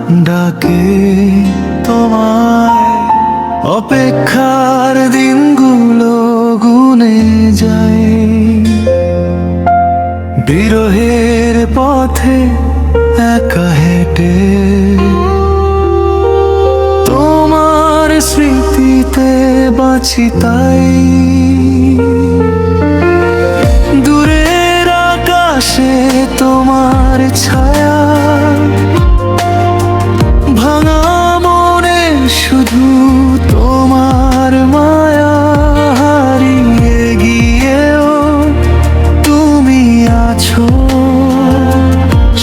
ডাকে তোমায়, অপেক্ষার দিনগুলো গুনে যায়। বিরহের পথে একা হেঁটে তোমার স্মৃতিতে বাঁচি তাই। দূরের আকাশে তোমার ছায়া, ভাঙা মনে শুধু তোমার মায়া। হারিয়ে গিয়েও তুমি আছো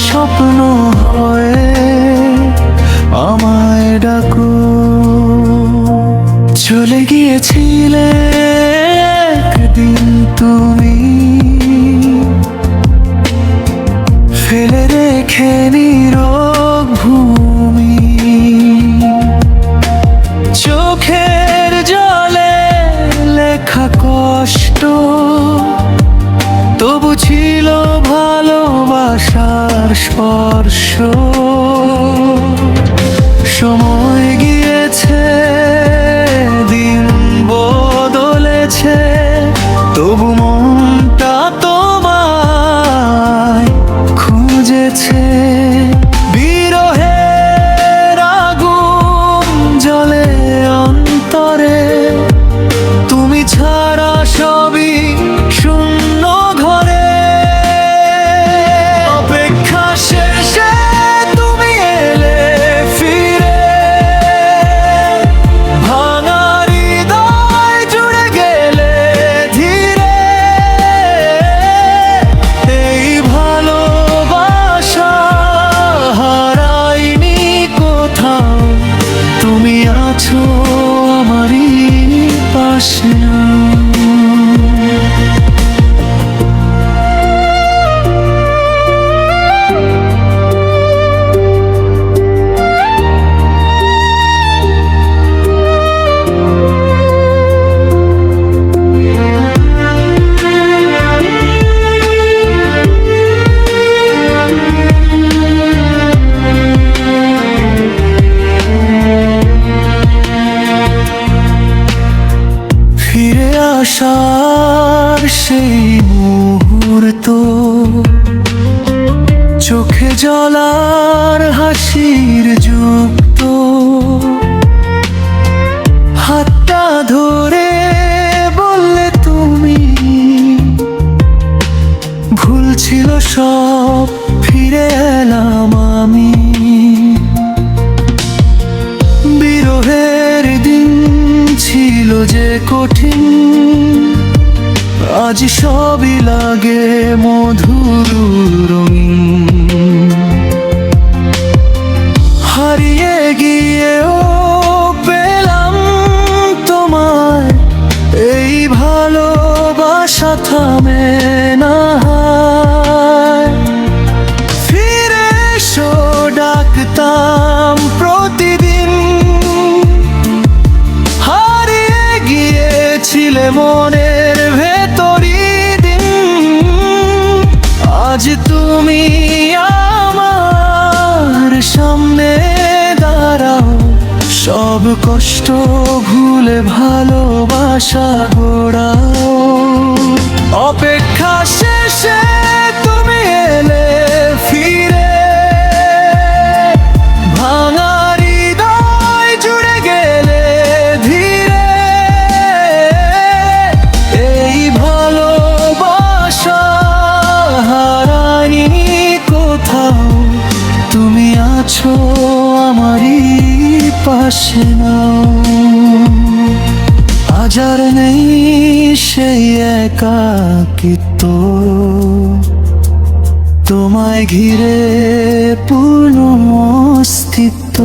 স্বপ্ন হয়ে, আমায় ডাকো। চলে গিয়েছিলে একদিন তুমি, ফেলে রেখে নীরব ভূমি। চোখের জলে লেখা কষ্ট, তবু ছিল ভালোবাসার স্পর্শ। সময় গিয়েছে, দিন বদলেছে, তবু মনটা তোমায় খুঁজেছে। বিরহের আগুন জ্বলে অন্তরে, তুমি ছাড়া সবই শূন্য ঘরে। অপেক্ষা শেষে তুমি এলে ফিরে, ভাঙা হৃদয় জুড়ে গেলে ধীরে। এই ভালোবাসা হারাইনি কোথাও, তুমি আছো আমারই পাশে। ফিরে আসার সেই মুহূর্ত, চোখে জলার হাসির যুক্ত। হাতটা ধরে বললে তুমি, ভুল ছিল সব, ফিরে এলাম আমি। বিরহের দিন ছিল যে কঠিন, আজ সবই লাগে মধুর রঙিন। হারিয়ে গিয়েও পেলাম তোমায়, এই ভালোবাসা থামে না। ফিরে এসো ডাকতাম প্রতিদিন, হারিয়ে গিয়েছিলে মনের ভেতরি দিন। আজ তুমি আমার সামনে দাঁড়াও, সব কষ্ট ভুলে ভালোবাসা গড়াও। অপেক্ষা শেষে তুমি এলে ফিরে, ভাঙা হৃদয় জুড়ে গেলে ধীরে। এই ভালোবাসা হারাইনি কোথাও, তুমি আছো আমারই পাশে। নাও আজ আর নেই সেই একাকিত্ব, তোমায় ঘিরে পূর্ণ অস্তিত্ব।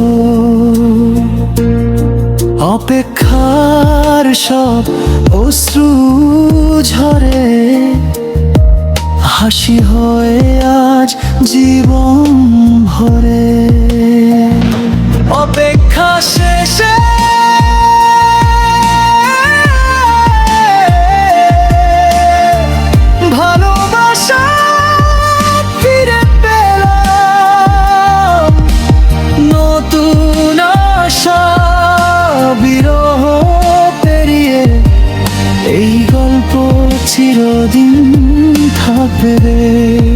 অপেক্ষার সব অশ্রু ঝরে, হাসি হয়ে আজ জীবন ভরে। অপেক্ষা শেষে ভালোবাসা ফিরে পেলাম। কতদিন থাকবে রে।